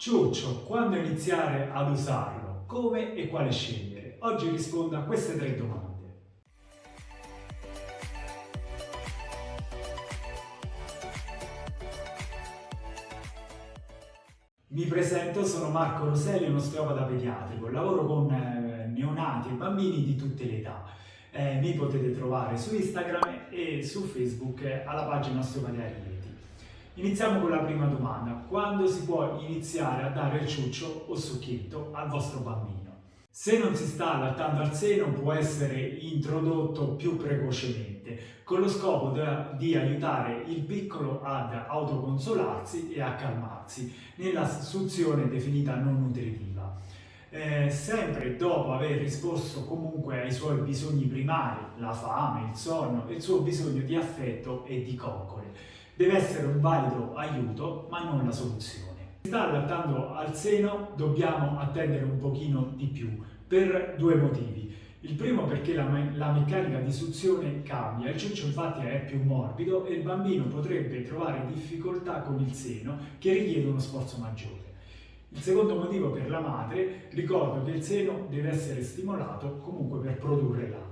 Ciuccio, quando iniziare ad usarlo? Come e quale scegliere? Oggi rispondo a queste tre domande. Mi presento, sono Marco Roselli, un osteopata pediatrico, lavoro con neonati e bambini di tutte le età. Mi potete trovare su Instagram e su Facebook alla pagina Osteopatia Rieti. Iniziamo con la prima domanda. Quando si può iniziare a dare il ciuccio o succhietto al vostro bambino? Se non si sta allattando al seno può essere introdotto più precocemente, con lo scopo di aiutare il piccolo ad autoconsolarsi e a calmarsi nella suzione definita non nutritiva. Sempre dopo aver risposto comunque ai suoi bisogni primari, la fame, il sonno e il suo bisogno di affetto e di coccole. Deve essere un valido aiuto, ma non la soluzione. Se sta allattando al seno dobbiamo attendere un pochino di più, per due motivi. Il primo perché la meccanica di suzione cambia, il ciuccio infatti è più morbido e il bambino potrebbe trovare difficoltà con il seno che richiede uno sforzo maggiore. Il secondo motivo per la madre, ricordo che il seno deve essere stimolato comunque per produrre latte.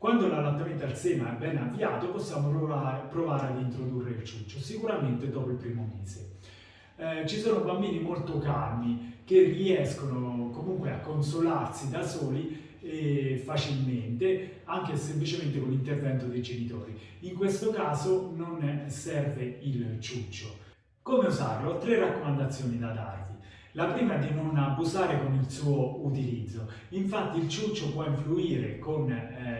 Quando l'allattamento al seno è ben avviato possiamo provare ad introdurre il ciuccio, sicuramente dopo il primo mese. Ci sono bambini molto calmi che riescono comunque a consolarsi da soli facilmente, anche semplicemente con l'intervento dei genitori. In questo caso non serve il ciuccio. Come usarlo? Ho tre raccomandazioni da darvi. La prima è di non abusare con il suo utilizzo. Infatti il ciuccio può influire con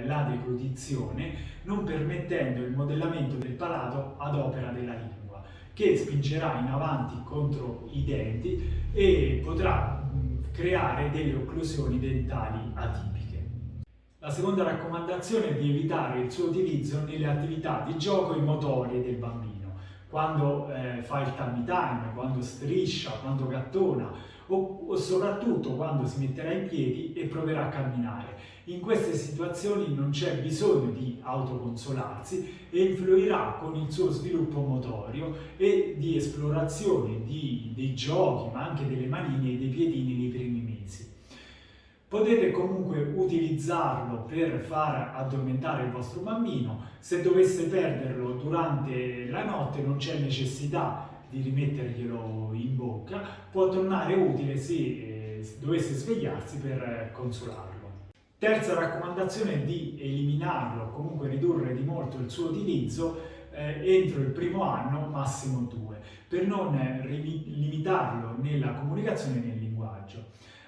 la deglutizione, non permettendo il modellamento del palato ad opera della lingua, che spingerà in avanti contro i denti e potrà creare delle occlusioni dentali atipiche. La seconda raccomandazione è di evitare il suo utilizzo nelle attività di gioco e motorie del bambino, quando fa il tummy time, quando striscia, quando gattona o soprattutto quando si metterà in piedi e proverà a camminare. In queste situazioni non c'è bisogno di autoconsolarsi e influirà con il suo sviluppo motorio e di esplorazione dei giochi, ma anche delle manine e dei piedini nei primi mesi. Potete comunque utilizzarlo per far addormentare il vostro bambino. Se dovesse perderlo durante la notte non c'è necessità di rimetterglielo in bocca, può tornare utile se dovesse svegliarsi per consolarlo. Terza raccomandazione è di eliminarlo, comunque ridurre di molto il suo utilizzo entro il primo anno, massimo 2, per non limitarlo nella comunicazione e nel linguaggio.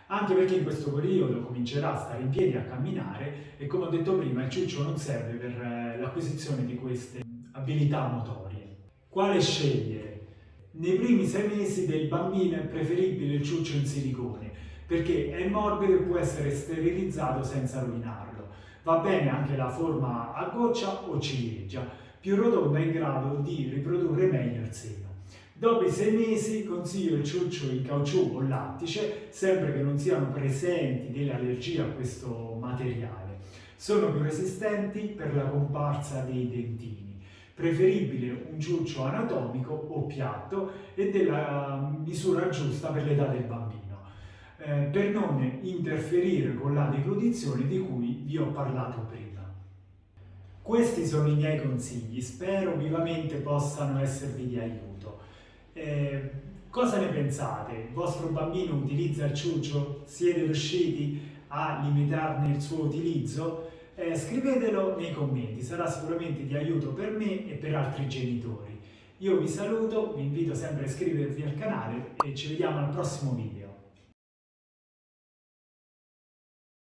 Anche perché in questo periodo comincerà a stare in piedi e a camminare e, come ho detto prima, il ciuccio non serve per l'acquisizione di queste abilità motorie. Quale scegliere? Nei primi 6 mesi del bambino è preferibile il ciuccio in silicone perché è morbido e può essere sterilizzato senza rovinarlo. Va bene anche la forma a goccia o ciliegia, più rotonda in grado di riprodurre meglio il seno. Dopo i 6 mesi consiglio il ciuccio in caucciù o lattice, sempre che non siano presenti delle allergie a questo materiale. Sono più resistenti per la comparsa dei dentini. Preferibile un ciuccio anatomico o piatto e della misura giusta per l'età del bambino, per non interferire con la deglutizione di cui vi ho parlato prima. Questi sono i miei consigli, spero vivamente possano esservi di aiuto. Cosa ne pensate? Il vostro bambino utilizza il ciuccio? Siete riusciti a limitarne il suo utilizzo? Scrivetelo nei commenti, sarà sicuramente di aiuto per me e per altri genitori. Io vi saluto, vi invito sempre a iscrivervi al canale e ci vediamo al prossimo video.